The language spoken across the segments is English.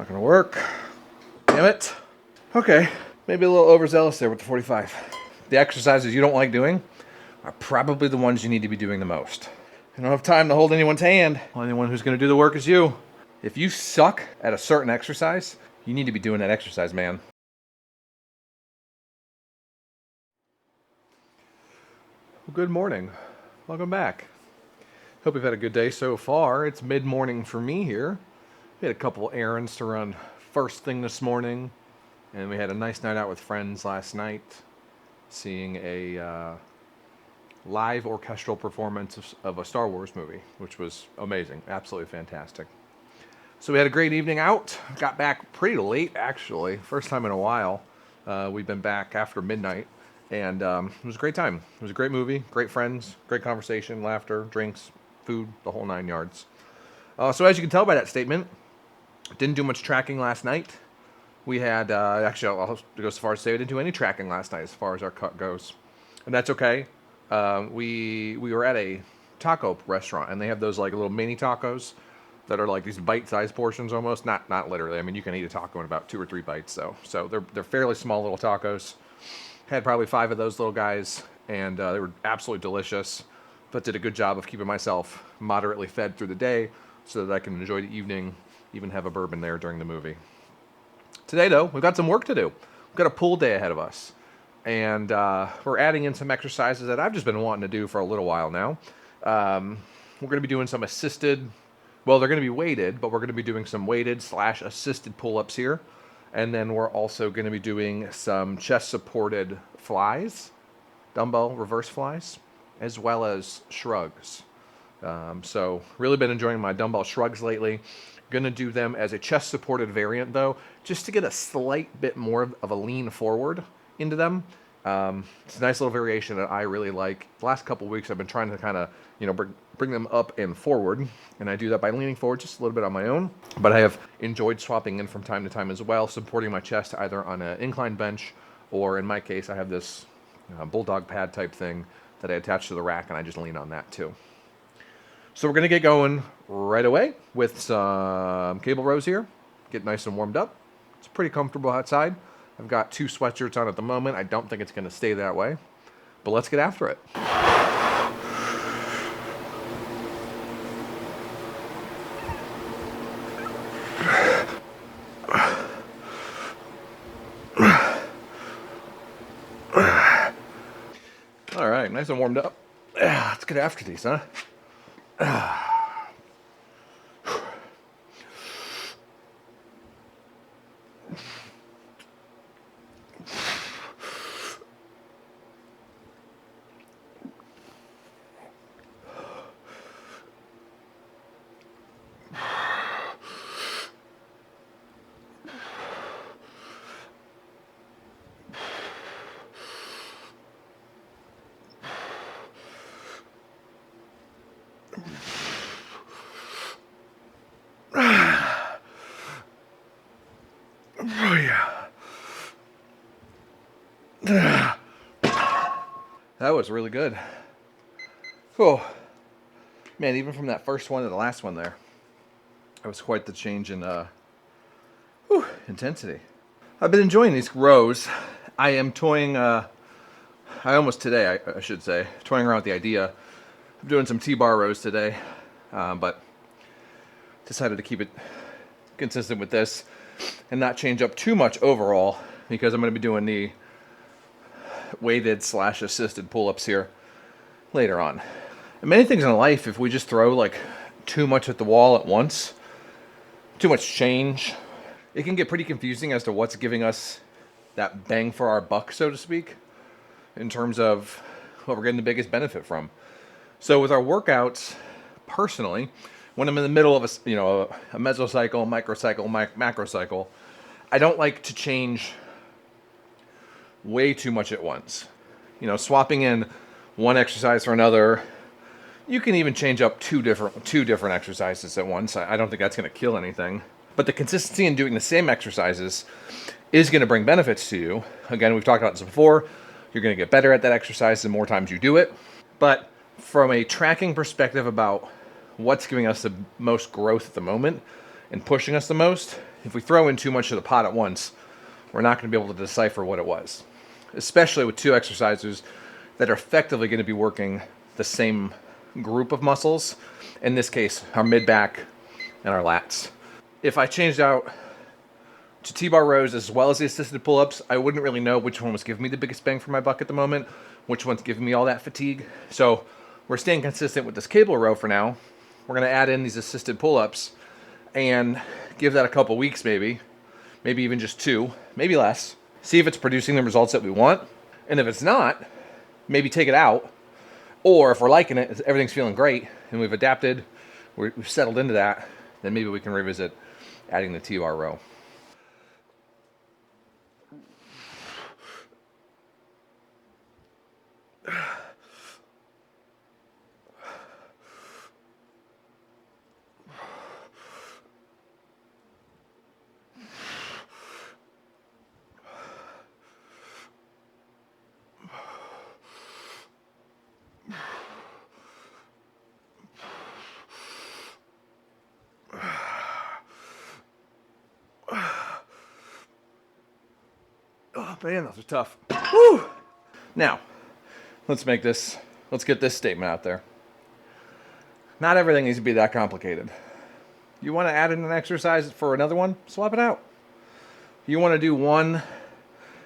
not gonna work. Damn it. Okay, maybe a little overzealous there with the 45. The exercises you don't like doing are probably the ones you need to be doing the most. You don't have time to hold anyone's hand. The only one who's gonna do the work is you. If you suck at a certain exercise, you need to be doing that exercise, man. Well, good morning. Welcome back. Hope you've had a good day so far. It's mid-morning for me here. We had a couple errands to run first thing this morning, and we had a nice night out with friends last night, seeing a live orchestral performance of a Star Wars movie, which was amazing, absolutely fantastic. So we had a great evening out. Got back pretty late, actually. First time in a while. We've been back after midnight, and it was a great time. It was a great movie, great friends, great conversation, laughter, drinks, food, the whole 9 yards. So as you can tell by that statement, didn't do much tracking last night. We had, actually, I'll go so far as to say we didn't do any tracking last night as far as our cut goes. And that's okay. We were at a taco restaurant, and they have those like little mini tacos that are like these bite-sized portions almost. Not literally. I mean, you can eat a taco in about 2 or 3 bites, though. So they're fairly small little tacos. Had probably 5 of those little guys, and they were absolutely delicious. But did a good job of keeping myself moderately fed through the day so that I can enjoy the evening, even have a bourbon there during the movie. Today, though, we've got some work to do. We've got a pool day ahead of us. And we're adding in some exercises that I've just been wanting to do for a little while now. We're going to be doing some assisted, well, they're going to be weighted, but we're going to be doing some weighted/assisted pull-ups here. And then we're also going to be doing some chest-supported flies, dumbbell reverse flies, as well as shrugs. So really been enjoying my dumbbell shrugs lately. Going to do them as a chest-supported variant, though, just to get a slight bit more of a lean forward into them. It's a nice little variation that I really like. The last couple of weeks I've been trying to kind of, bring them up and forward, and I do that by leaning forward just a little bit on my own. But I have enjoyed swapping in from time to time as well, supporting my chest either on an incline bench, or in my case I have this bulldog pad type thing that I attach to the rack, and I just lean on that too. So we're going to get going right away with some cable rows here. Get nice and warmed up. It's pretty comfortable outside. I've got 2 sweatshirts on at the moment. I don't think it's going to stay that way. But let's get after it. All right, nice and warmed up. Let's get after these, huh? Oh, yeah. That was really good. Oh, man, even from that first one to the last one there, that was quite the change in intensity. I've been enjoying these rows. I am toying, I should say, toying around with the idea of doing some T-bar rows today, but decided to keep it consistent with this and not change up too much overall, because I'm going to be doing the weighted/assisted pull-ups here later on. And many things in life, if we just throw like too much at the wall at once, too much change, it can get pretty confusing as to what's giving us that bang for our buck, so to speak, in terms of what we're getting the biggest benefit from. So with our workouts, personally, when I'm in the middle of a mesocycle, microcycle, macrocycle, I don't like to change way too much at once. Swapping in one exercise for another. You can even change up two different exercises at once. I don't think that's going to kill anything. But the consistency in doing the same exercises is going to bring benefits to you. Again, we've talked about this before. You're going to get better at that exercise the more times you do it. But from a tracking perspective about what's giving us the most growth at the moment and pushing us the most, if we throw in too much of the pot at once, we're not going to be able to decipher what it was, especially with two exercises that are effectively going to be working the same group of muscles. In this case, our mid-back and our lats. If I changed out to T-bar rows as well as the assisted pull-ups, I wouldn't really know which one was giving me the biggest bang for my buck at the moment, which one's giving me all that fatigue. So we're staying consistent with this cable row for now. We're going to add in these assisted pull-ups and give that a couple weeks maybe even just 2, maybe less. See if it's producing the results that we want. And if it's not, maybe take it out. Or if we're liking it, everything's feeling great, and we've adapted, we've settled into that, then maybe we can revisit adding the T-bar row. Oh man, those are tough. Woo! Now, let's get this statement out there. Not everything needs to be that complicated. You want to add in an exercise for another one? Swap it out. You want to do one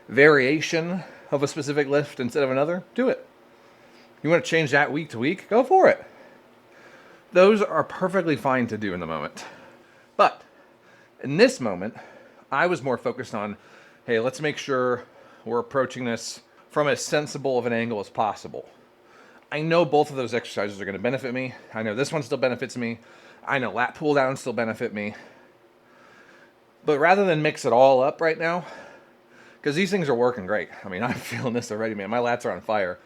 variation of a specific lift instead of another? Do it. You want to change that week to week? Go for it. Those are perfectly fine to do in the moment. But in this moment, I was more focused on, hey, let's make sure we're approaching this from as sensible of an angle as possible. I know both of those exercises are going to benefit me. I know this one still benefits me. I know lat pull down still benefit me. But rather than mix it all up right now, because these things are working great. I mean, I'm feeling this already, man. My lats are on fire.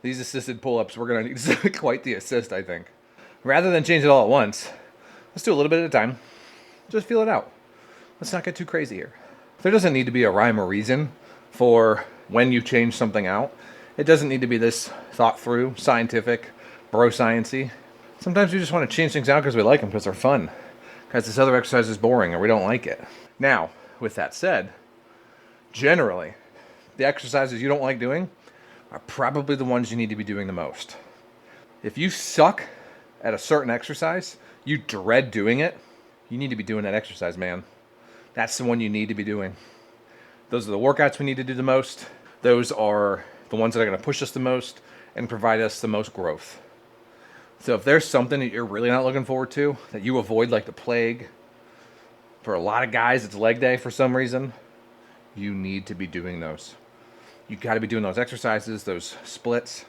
These assisted pull-ups, we're going to need quite the assist, I think. Rather than change it all at once, let's do a little bit at a time. Just feel it out. Let's not get too crazy here. There doesn't need to be a rhyme or reason for when you change something out. It doesn't need to be this thought through, scientific, bro science-y. Sometimes we just want to change things out because we like them, because they're fun, because this other exercise is boring or we don't like it. Now, with that said, generally, the exercises you don't like doing are probably the ones you need to be doing the most. If you suck at a certain exercise, you dread doing it, you need to be doing that exercise, man. That's the one you need to be doing. Those are the workouts we need to do the most. Those are the ones that are going to push us the most and provide us the most growth. So if there's something that you're really not looking forward to, that you avoid like the plague, for a lot of guys it's leg day for some reason, you need to be doing those. You got to be doing those exercises, those splits.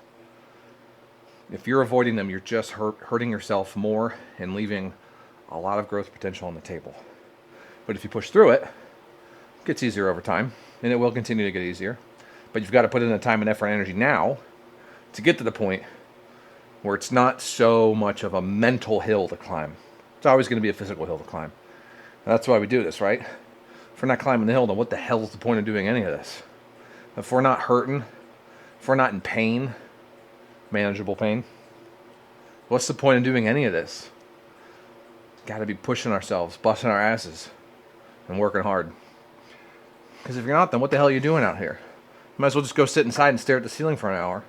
If you're avoiding them, you're just hurting yourself more and leaving a lot of growth potential on the table. But if you push through it, it gets easier over time, and it will continue to get easier. But you've got to put in the time and effort and energy now to get to the point where it's not so much of a mental hill to climb. It's always going to be a physical hill to climb. And that's why we do this, right? If we're not climbing the hill, then what the hell is the point of doing any of this? If we're not hurting, if we're not in pain, manageable pain, what's the point of doing any of this? Got to be pushing ourselves, busting our asses, and working hard. Because if you're not, then what the hell are you doing out here? You might as well just go sit inside and stare at the ceiling for an hour.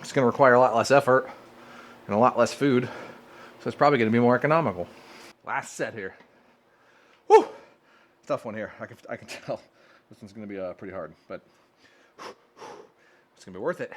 It's going to require a lot less effort and a lot less food, so it's probably going to be more economical. Last set here. Woo! Tough one here. I can tell this one's going to be pretty hard, but it's going to be worth it.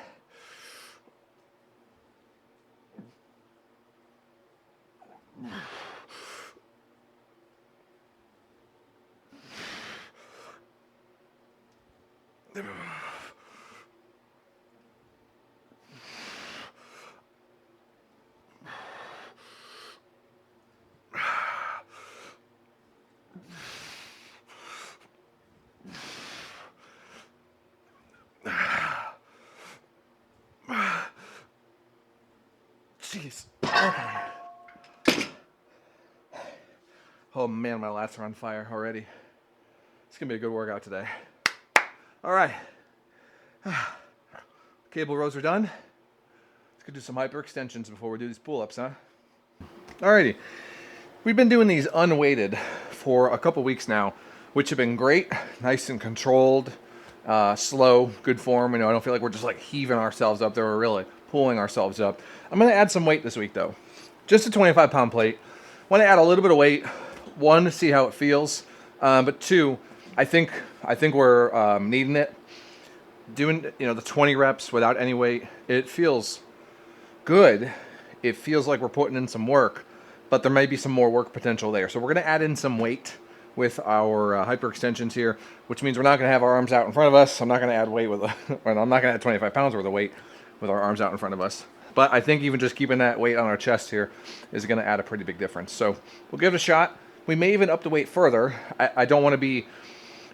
Jeez. Okay. Oh man, my lats are on fire already. It's gonna be a good workout today. All right. Cable rows are done. Let's go do some hyperextensions before we do these pull-ups, huh? Alrighty. We've been doing these unweighted for a couple weeks now, which have been great, nice and controlled, slow, good form. You know, I don't feel like we're just like heaving ourselves up there. We're really pulling ourselves up. I'm going to add some weight this week though. Just a 25-pound plate. Want to add a little bit of weight. One, to see how it feels. But two, I think we're needing it. Doing, you know, the 20 reps without any weight, it feels good. It feels like we're putting in some work, but there may be some more work potential there. So we're going to add in some weight with our hyperextensions here, which means we're not going to have our arms out in front of us. I'm not going to add weight with, or I'm not going to add 25 pounds worth of weight with our arms out in front of us. But I think even just keeping that weight on our chest here is going to add a pretty big difference. So we'll give it a shot. We may even up the weight further. I don't want to be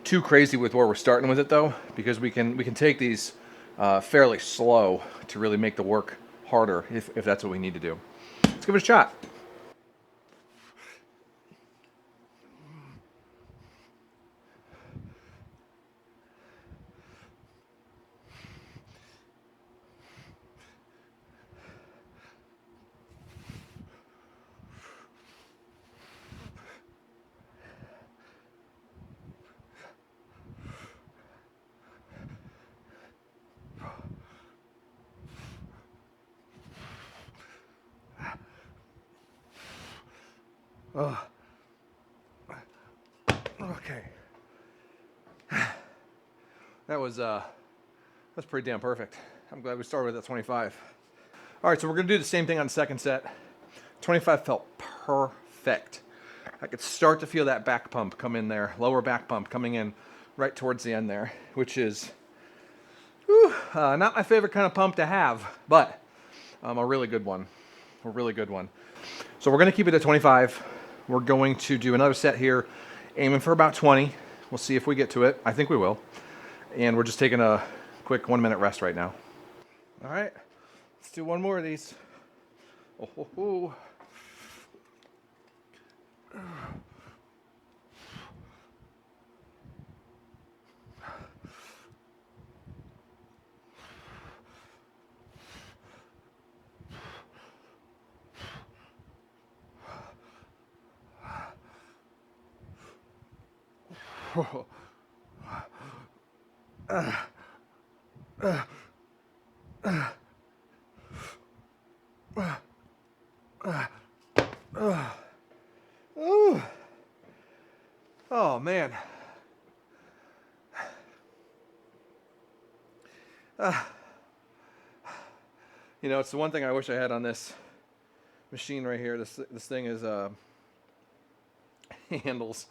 too crazy with where we're starting with it though, because we can take these fairly slow to really make the work harder if that's what we need to do. Let's give it a shot. Oh. Okay. That's pretty damn perfect. I'm glad we started with that 25. All right, so we're gonna do the same thing on the second set. 25 felt perfect. I could start to feel that back pump come in there, lower back pump coming in right towards the end there, which is not my favorite kind of pump to have, but a really good one. A really good one. So we're gonna keep it at 25. We're going to do another set here, aiming for about 20. We'll see if we get to it. I think we will. And we're just taking a quick 1-minute rest right now. All right, let's do one more of these. Oh, ho, ho. Oh man. You know, it's the one thing I wish I had on this machine right here. This thing is handles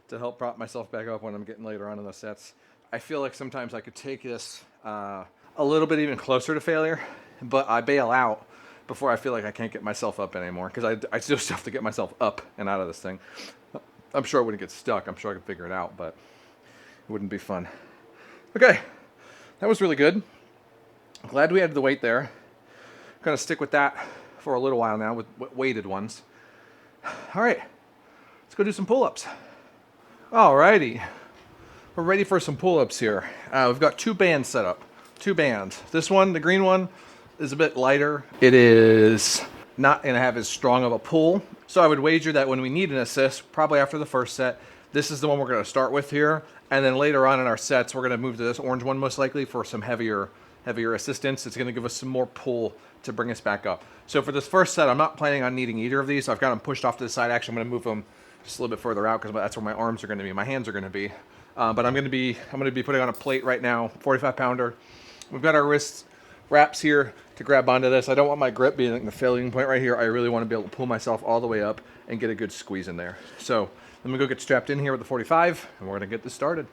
to help prop myself back up when I'm getting later on in the sets. I feel like sometimes I could take this a little bit even closer to failure, but I bail out before I feel like I can't get myself up anymore, because I still have to get myself up and out of this thing. I'm sure I wouldn't get stuck. I'm sure I could figure it out, but it wouldn't be fun. Okay, that was really good. Glad we added the weight there. Gonna stick with that for a little while now with weighted ones. All right, let's go do some pull-ups. Alrighty, we're ready for some pull-ups here. We've got 2 bands set up, 2 bands. This one, the green one, is a bit lighter. It is not gonna have as strong of a pull. So I would wager that when we need an assist, probably after the first set, this is the one we're gonna start with here. And then later on in our sets, we're gonna move to this orange one most likely for some heavier assistance. It's gonna give us some more pull to bring us back up. So for this first set, I'm not planning on needing either of these. So I've got them pushed off to the side. Actually, I'm gonna move them just a little bit further out because that's where my arms are gonna be, my hands are gonna be. But I'm gonna be putting on a plate right now, 45-pounder. We've got our wrist wraps here to grab onto this. I don't want my grip being like the failing point right here. I really want to be able to pull myself all the way up and get a good squeeze in there. So let me go get strapped in here with the 45, and we're gonna get this started.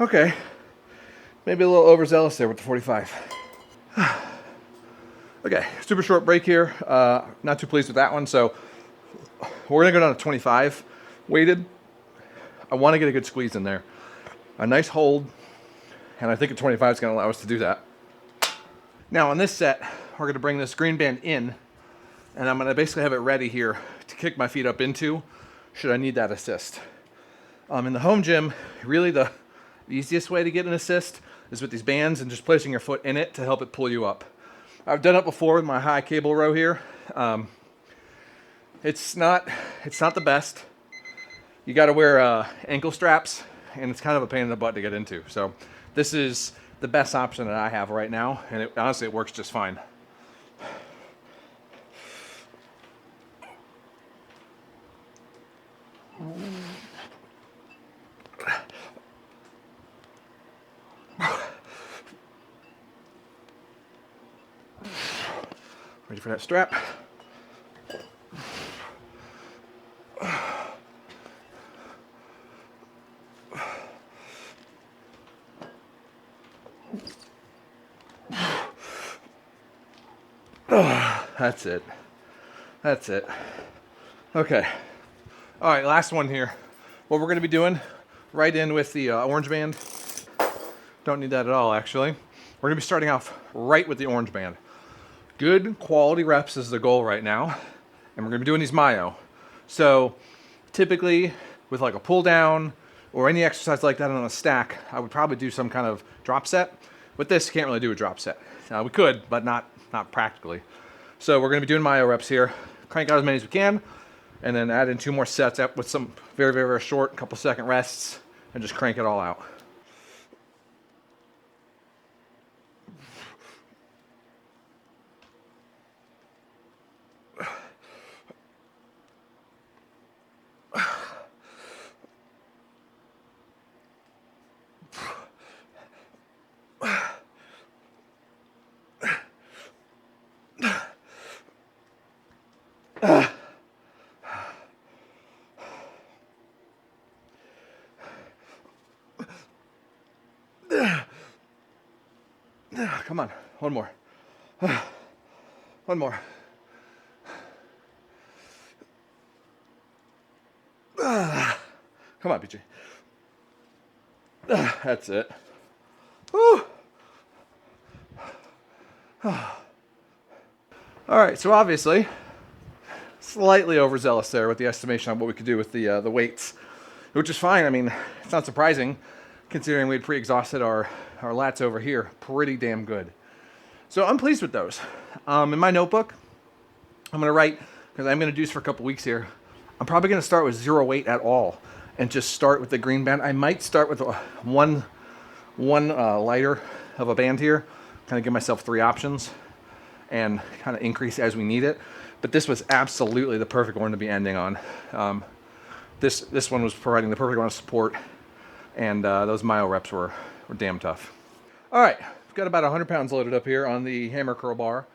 Okay, maybe a little overzealous there with the 45. Okay, super short break here. Not too pleased with that one, so we're gonna go down to 25, weighted. I wanna get a good squeeze in there. A nice hold, And I think a 25 is going to allow us to do that. Now on this set, we're going to bring this green band in, and I'm going to basically have it ready here to kick my feet up into should I need that assist. In the home gym, really the easiest way to get an assist is with these bands and just placing your foot in it to help it pull you up. I've done it before with my high cable row here. It's not the best. You got to wear ankle straps, and it's kind of a pain in the butt to get into. So this is the best option that I have right now, and honestly, it works just fine. Ready for that strap? That's it. That's it. Okay. All right, last one here. What we're going to be doing, right in with the orange band. Don't need that at all, actually. We're going to be starting off right with the orange band. Good quality reps is the goal right now. And we're going to be doing these myo. So typically with like a pull down or any exercise like that on a stack, I would probably do some kind of drop set. With this, you can't really do a drop set. We could, but not practically. So we're going to be doing myo reps here. Crank out as many as we can, and then add in 2 more sets up with some very, very, very short, couple second rests, and just crank it all out. Come on, one more. One more. Come on, BJ. That's it. Whew. All right, so obviously, slightly overzealous there with the estimation on what we could do with the weights, which is fine. I mean, it's not surprising considering we had pre-exhausted our lats over here pretty damn good. So I'm pleased with those. In my notebook, I'm going to write, because I'm going to do this for a couple weeks here, I'm probably going to start with 0 weight at all and just start with the green band. I might start with one lighter of a band here, kind of give myself 3 options and kind of increase as we need it. But this was absolutely the perfect one to be ending on. This one was providing the perfect amount of support, and those myo reps were damn tough. All right, we've got about 100 pounds loaded up here on the hammer curl bar.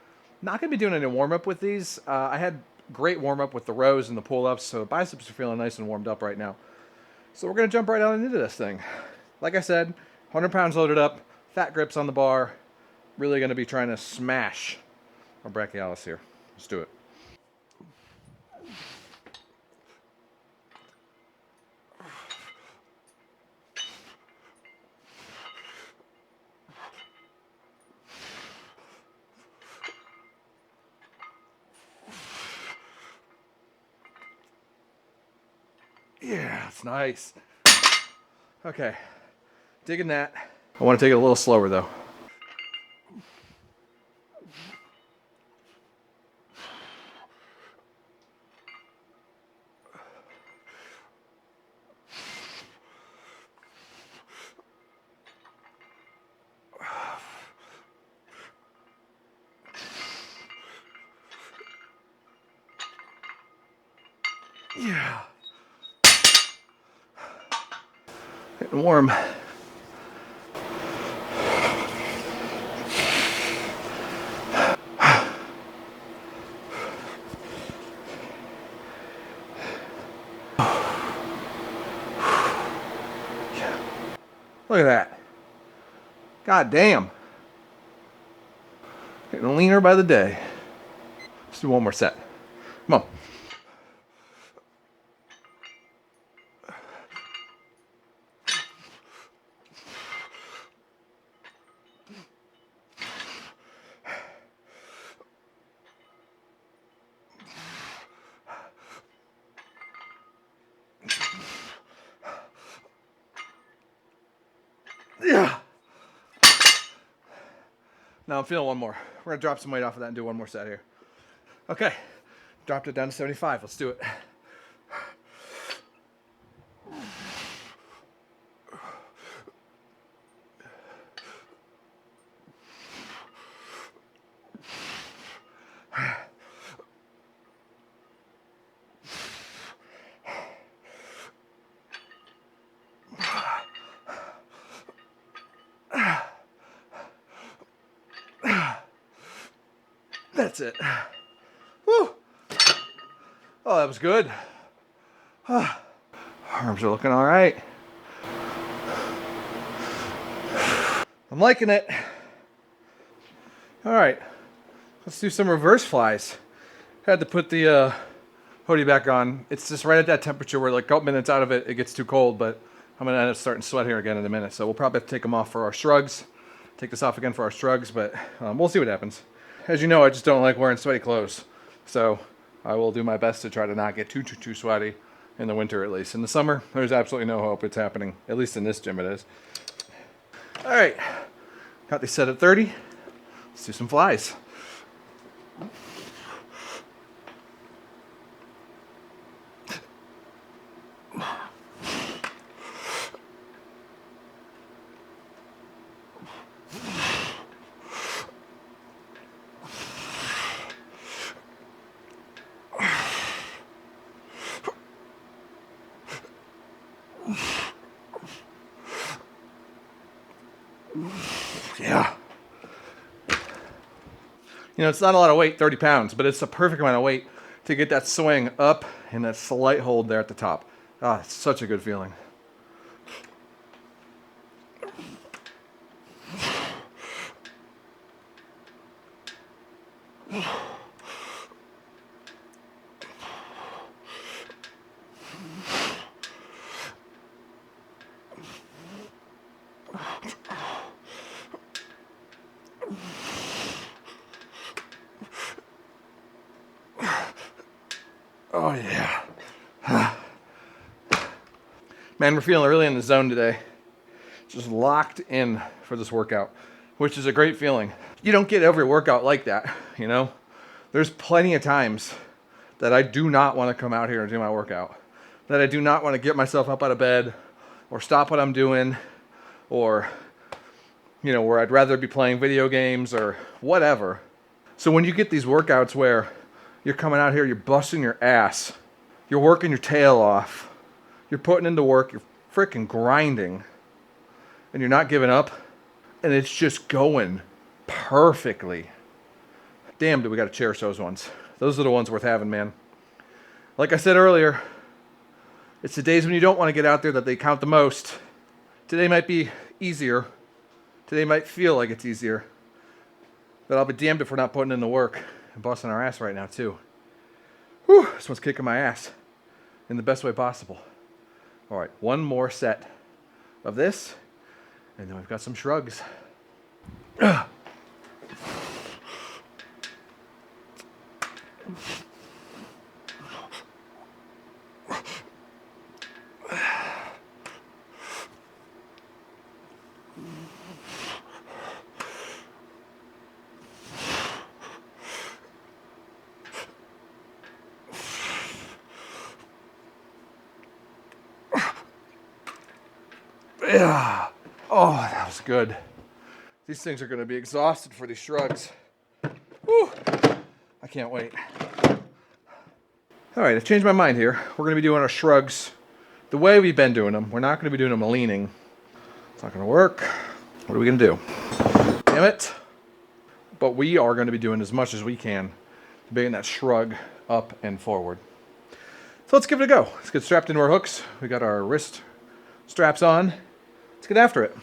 Not going to be doing any warm-up with these. I had great warm-up with the rows and the pull-ups, so biceps are feeling nice and warmed up right now. So we're going to jump right on into this thing. Like I said, 100 pounds loaded up, fat grips on the bar. Really going to be trying to smash our brachialis here. Let's do it. Yeah, it's nice. Okay, digging that. I want to take it a little slower though. Yeah. Getting warm. Look at that. God damn. Getting leaner by the day. Let's do one more set. Come on. Yeah. Now I'm feeling one more. We're gonna drop some weight off of that and do one more set here. Okay, dropped it down to 75. Let's do it. That's it. Woo. Oh, that was good. Arms are looking all right. I'm liking it. All right, let's do some reverse flies. Had to put the hoodie back on. It's just right at that temperature where like a couple minutes out of it, it gets too cold, but I'm gonna end up starting to sweat here again in a minute. So we'll probably have to take them off for our shrugs. Take this off again for our shrugs, but we'll see what happens. As you know, I just don't like wearing sweaty clothes. So I will do my best to try to not get too sweaty in the winter at least. In the summer, there's absolutely no hope it's happening. At least in this gym it is. All right, got these set at 30. Let's do some flies. Yeah. You know, it's not a lot of weight, 30 pounds, but it's the perfect amount of weight to get that swing up and that slight hold there at the top. Ah, it's such a good feeling. Oh yeah. Man, we're feeling really in the zone today. Just locked in for this workout, which is a great feeling. You don't get every workout like that, you know? There's plenty of times that I do not want to come out here and do my workout. That I do not want to get myself up out of bed or stop what I'm doing or, you know, where I'd rather be playing video games or whatever. So when you get these workouts where you're coming out here, you're busting your ass, you're working your tail off, you're putting into work, you're freaking grinding, and you're not giving up, and it's just going perfectly. Damn, do we got to cherish those ones. Those are the ones worth having, man. Like I said earlier, it's the days when you don't want to get out there that they count the most. Today might be easier. Today might feel like it's easier. But I'll be damned if we're not putting in the work and busting our ass right now, too. Whew, this one's kicking my ass in the best way possible. All right, one more set of this, and then we've got some shrugs. Yeah. Oh, that was good. These things are going to be exhausted for these shrugs. Whew. I can't wait. All right, I've changed my mind here. We're going to be doing our shrugs the way we've been doing them. We're not going to be doing them leaning. It's not going to work. What are we going to do? Damn it. But we are going to be doing as much as we can to bring that shrug up and forward. So let's give it a go. Let's get strapped into our hooks. We got our wrist straps on. Let's get after it.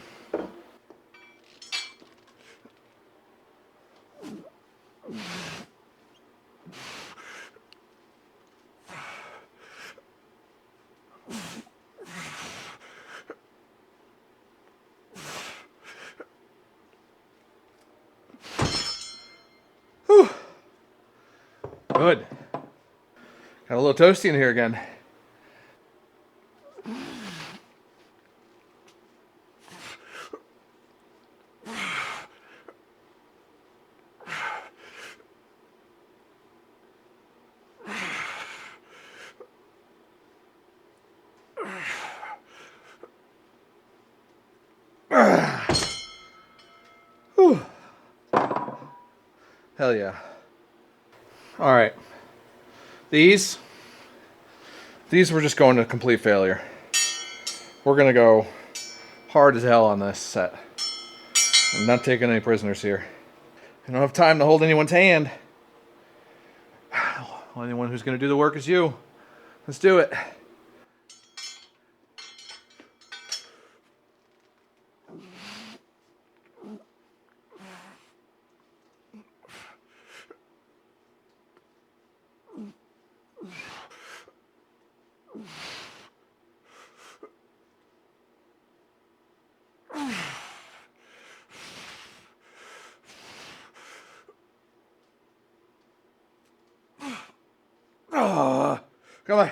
Whew. Good. Got a little toasty in here again. Hell yeah. All right. These were just going to complete failure. We're going to go hard as hell on this set. I'm not taking any prisoners here. I don't have time to hold anyone's hand. Only one who's going to do the work is you. Let's do it. Oh, come on.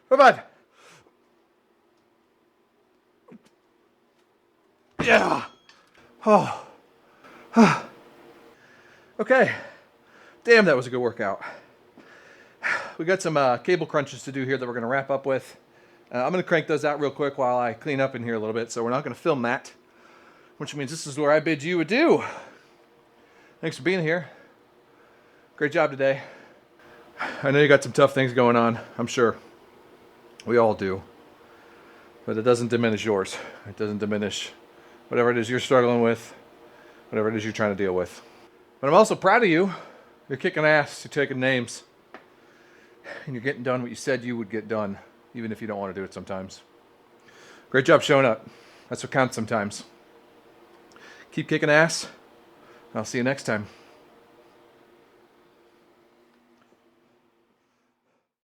Come on. Yeah. Oh. Okay. Damn, that was a good workout. We got some cable crunches to do here that we're going to wrap up with. I'm going to crank those out real quick while I clean up in here a little bit, so we're not going to film that, which means this is where I bid you adieu. Thanks for being here. Great job today. I know you got some tough things going on, I'm sure. We all do. But it doesn't diminish yours. It doesn't diminish whatever it is you're struggling with, whatever it is you're trying to deal with. But I'm also proud of you. You're kicking ass, you're taking names, and you're getting done what you said you would get done, even if you don't want to do it sometimes. Great job showing up. That's what counts sometimes. Keep kicking ass. I'll see you next time.